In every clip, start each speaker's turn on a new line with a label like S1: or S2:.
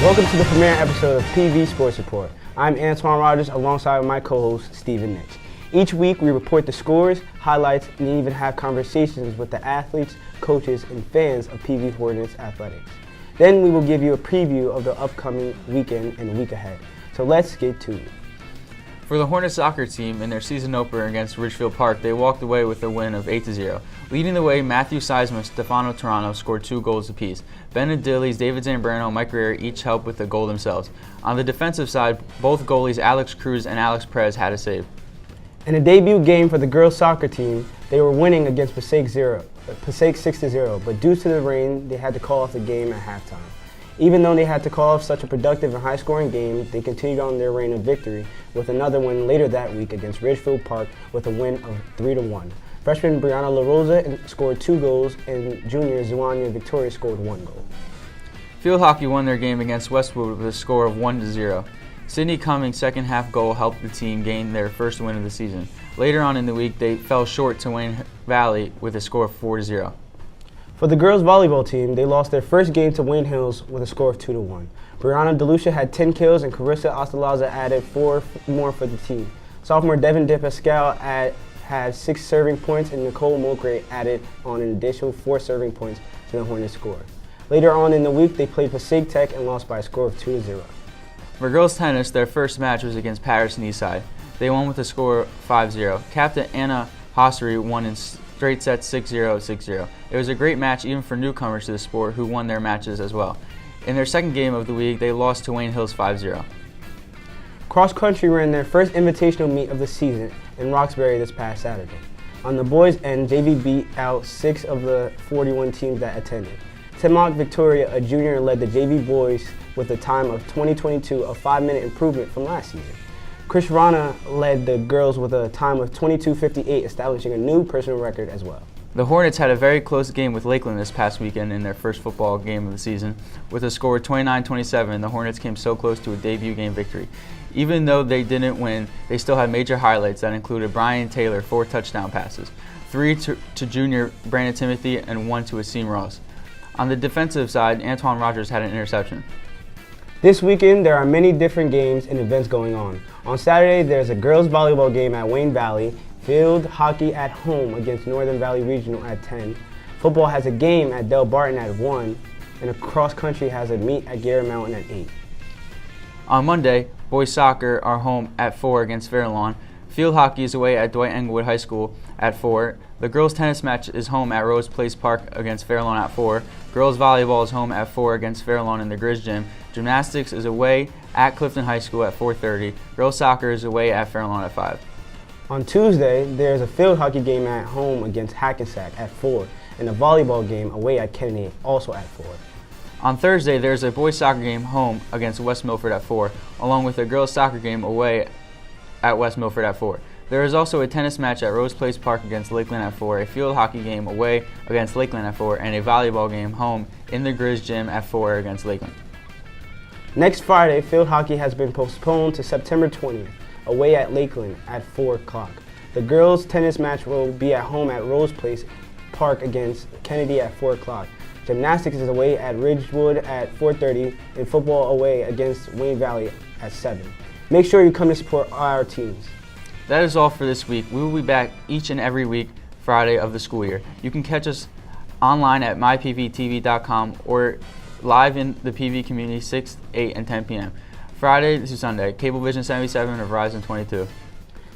S1: Welcome to the premiere episode of PV Sports Report. I'm Antwan Rogers alongside my co-host Steven Nix. Each week we report the scores, highlights, and even have conversations with the athletes, coaches, and fans of PV Hornets Athletics. Then we will give you a preview of the upcoming weekend and week ahead. So let's get to it.
S2: For the Hornets soccer team in their season opener against Ridgefield Park, they walked away with a win of 8-0. Leading the way, Matthew Seisman and Stefano Toronto scored 2 goals apiece. Ben Adilles, David Zambrano, and Mike Guerrero each helped with a goal themselves. On the defensive side, both goalies Alex Cruz and Alex Perez had a save.
S1: In a debut game for the girls soccer team, they were winning against Passaic 6-0, but due to the rain, they had to call off the game at halftime. Even though they had to call off such a productive and high-scoring game, they continued on their reign of victory with another win later that week against Ridgefield Park with a win of 3-1. Freshman Brianna LaRosa scored 2 goals, and junior Zuania Victoria scored 1 goal.
S2: Field hockey won their game against Westwood with a score of 1-0. Sydney Cummings' second-half goal helped the team gain their first win of the season. Later on in the week, they fell short to Wayne Valley with a score of 4-0.
S1: For the girls volleyball team, they lost their first game to Wayne Hills with a score of 2-1. Brianna DeLucia had 10 kills and Carissa Ostalaza added 4 more for the team. Sophomore Devin DePascal had 6 serving points and Nicole Mulcray added on an additional 4 serving points to the Hornets score. Later on in the week, they played Passaic Tech and lost by a score of 2-0.
S2: For girls tennis, their first match was against Patterson Eastside. They won with a score of 5-0. Captain Anna Hossery won in straight sets 6-0, 6-0. It was a great match even for newcomers to the sport who won their matches as well. In their second game of the week, they lost to Wayne Hills 5-0.
S1: Cross country ran their first invitational meet of the season in Roxbury this past Saturday. On the boys' end, JV beat out 6 of the 41 teams that attended. Timok Victoria, a junior, led the JV boys with a time of 20:22, a 5-minute improvement from last season. Chris Rana led the girls with a time of 22:58, establishing a new personal record as well.
S2: The Hornets had a very close game with Lakeland this past weekend in their first football game of the season. With a score of 29-27, the Hornets came so close to a debut game victory. Even though they didn't win, they still had major highlights that included Brian Taylor, 4 touchdown passes, 3 to junior Brandon Timothy, and 1 to Asim Ross. On the defensive side, Antwan Rogers had an interception.
S1: This weekend, there are many different games and events going on. On Saturday, there's a girls volleyball game at Wayne Valley, field hockey at home against Northern Valley Regional at 10. Football has a game at Del Barton at 1, and cross country has a meet at Gary Mountain at 8.
S2: On Monday, boys soccer are home at 4 against Fairlawn. Field hockey is away at Dwight Englewood High School at 4. The girls tennis match is home at Rose Place Park against Fairlawn at 4. Girls volleyball is home at 4 against Fairlawn in the Grizz Gym. Gymnastics is away at Clifton High School at 4:30. Girls soccer is away at Fairlawn at 5.
S1: On Tuesday, there's a field hockey game at home against Hackensack at 4, and a volleyball game away at Kennedy also at 4.
S2: On Thursday, there's a boys soccer game home against West Milford at 4, along with a girls soccer game away at West Milford at 4. There is also a tennis match at Rose Place Park against Lakeland at 4, a field hockey game away against Lakeland at 4, and a volleyball game home in the Grizz Gym at 4 against Lakeland.
S1: Next Friday, field hockey has been postponed to September 20th, away at Lakeland at 4 o'clock. The girls' tennis match will be at home at Rose Place Park against Kennedy at 4 o'clock. Gymnastics is away at Ridgewood at 4:30, and football away against Wayne Valley at 7. Make sure you come to support our teams.
S2: That is all for this week. We will be back each and every week, Friday of the school year. You can catch us online at mypvtv.com or live in the PV community 6, 8, and 10 p.m. Friday to Sunday, Cablevision 77 or Verizon 22.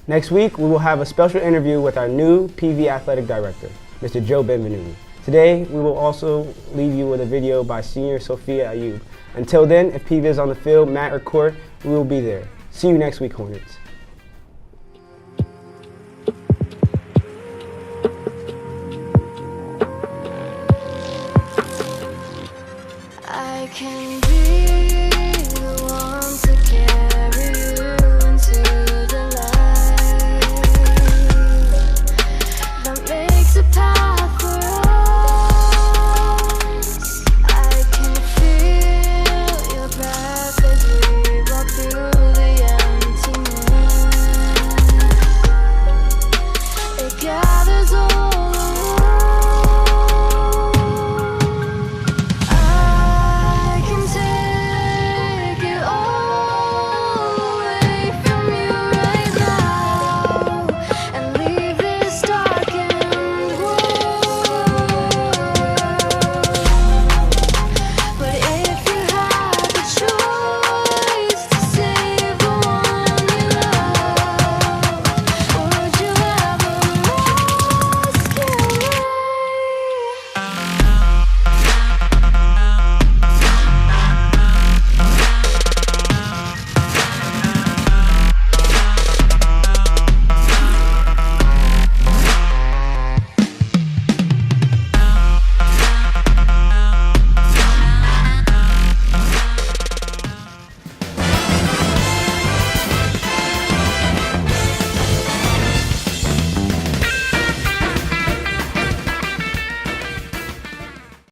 S1: Next week, we will have a special interview with our new PV Athletic Director, Mr. Joe Benvenuti. Today, we will also leave you with a video by senior Sophia Ayub. Until then, if PV is on the field, mat, or court, we will be there. See you next week, Hornets.
S3: I can